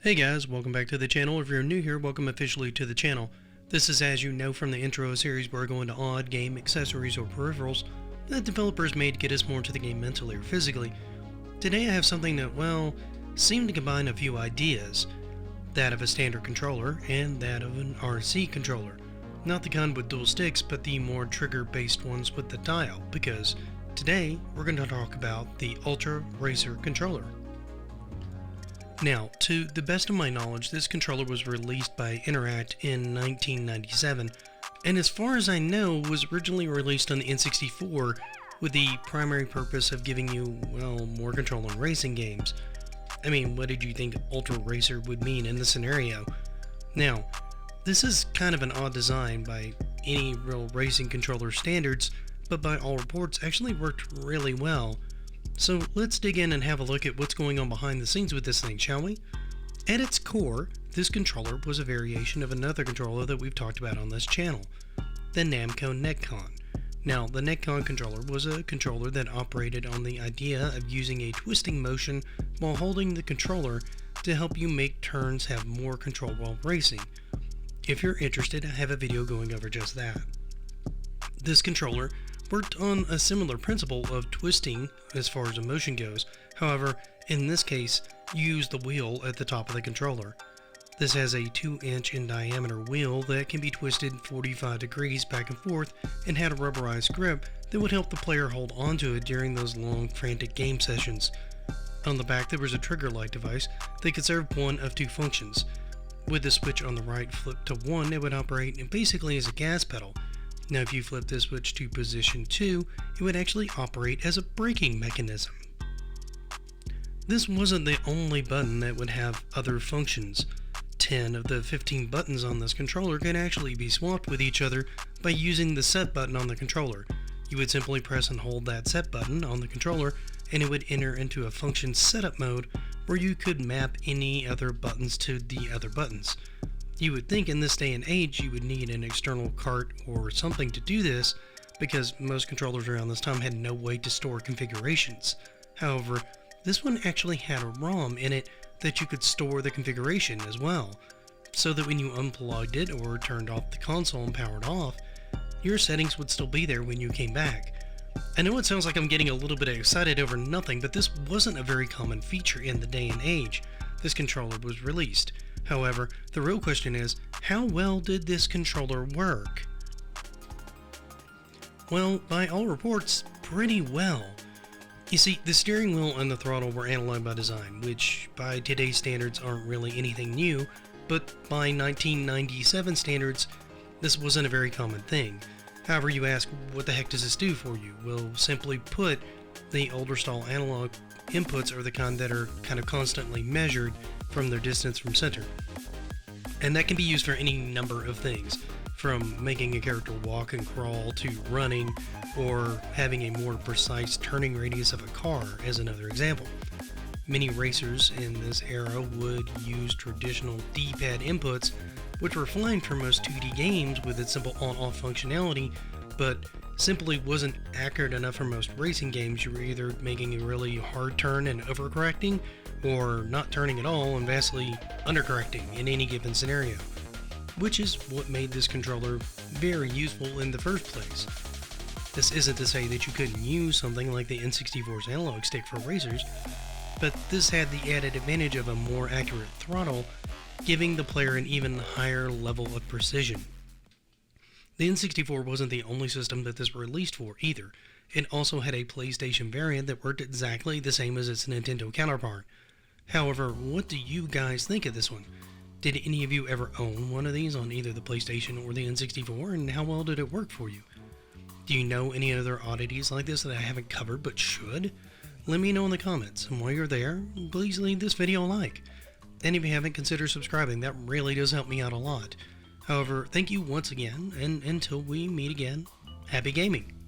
Hey guys, welcome back to the channel. If you're new here, welcome officially to the channel. This is, as you know from the intro series, where I go into odd game accessories or peripherals that developers made to get us more into the game mentally or physically. Today I have something that, well, seemed to combine a few ideas. That of a standard controller and that of an RC controller. Not the kind with dual sticks, but the more trigger-based ones with the dial, because today we're going to talk about the UltraRacer controller. Now, to the best of my knowledge, this controller was released by Interact in 1997, and as far as I know, was originally released on the N64 with the primary purpose of giving you, well, more control in racing games. I mean, what did you think UltraRacer would mean in this scenario? Now, this is kind of an odd design by any real racing controller standards, but by all reports actually worked really well. So let's dig in and have a look at what's going on behind the scenes with this thing, shall we? At its core, this controller was a variation of another controller that we've talked about on this channel, the Namco Netcon. Now, the Netcon controller was a controller that operated on the idea of using a twisting motion while holding the controller to help you make turns have more control while racing. If you're interested, I have a video going over just that. This controller worked on a similar principle of twisting as far as emotion goes. However, in this case, you use the wheel at the top of the controller. This has a 2-inch in diameter wheel that can be twisted 45 degrees back and forth and had a rubberized grip that would help the player hold onto it during those long, frantic game sessions. On the back there was a trigger-like device that could serve one of two functions. With the switch on the right flipped to 1, it would operate basically as a gas pedal. Now if you flip this switch to position 2, it would actually operate as a braking mechanism. This wasn't the only button that would have other functions. 10 of the 15 buttons on this controller could actually be swapped with each other by using the set button on the controller. You would simply press and hold that set button on the controller and it would enter into a function setup mode where you could map any other buttons to the other buttons. You would think in this day and age you would need an external cart or something to do this because most controllers around this time had no way to store configurations. However, this one actually had a ROM in it that you could store the configuration as well, so that when you unplugged it or turned off the console and powered off, your settings would still be there when you came back. I know it sounds like I'm getting a little bit excited over nothing, but this wasn't a very common feature in the day and age this controller was released. However, the real question is, how well did this controller work? Well, by all reports, pretty well. You see, the steering wheel and the throttle were analog by design, which by today's standards aren't really anything new, but by 1997 standards, this wasn't a very common thing. However, you ask, what the heck does this do for you? Well, simply put, the older style analog inputs are the kind that are kind of constantly measured from their distance from center. And that can be used for any number of things, from making a character walk and crawl to running, or having a more precise turning radius of a car as another example. Many racers in this era would use traditional D-pad inputs, which were fine for most 2D games with its simple on-off functionality, but simply wasn't accurate enough for most racing games. You were either making a really hard turn and overcorrecting, or not turning at all and vastly undercorrecting in any given scenario, which is what made this controller very useful in the first place. This isn't to say that you couldn't use something like the N64's analog stick for racers, but this had the added advantage of a more accurate throttle, giving the player an even higher level of precision. The N64 wasn't the only system that this was released for either. It also had a PlayStation variant that worked exactly the same as its Nintendo counterpart. However, what do you guys think of this one? Did any of you ever own one of these on either the PlayStation or the N64, and how well did it work for you? Do you know any other oddities like this that I haven't covered but should? Let me know in the comments, and while you're there, please leave this video a like. And if you haven't, consider subscribing, that really does help me out a lot. However, thank you once again, and until we meet again, happy gaming!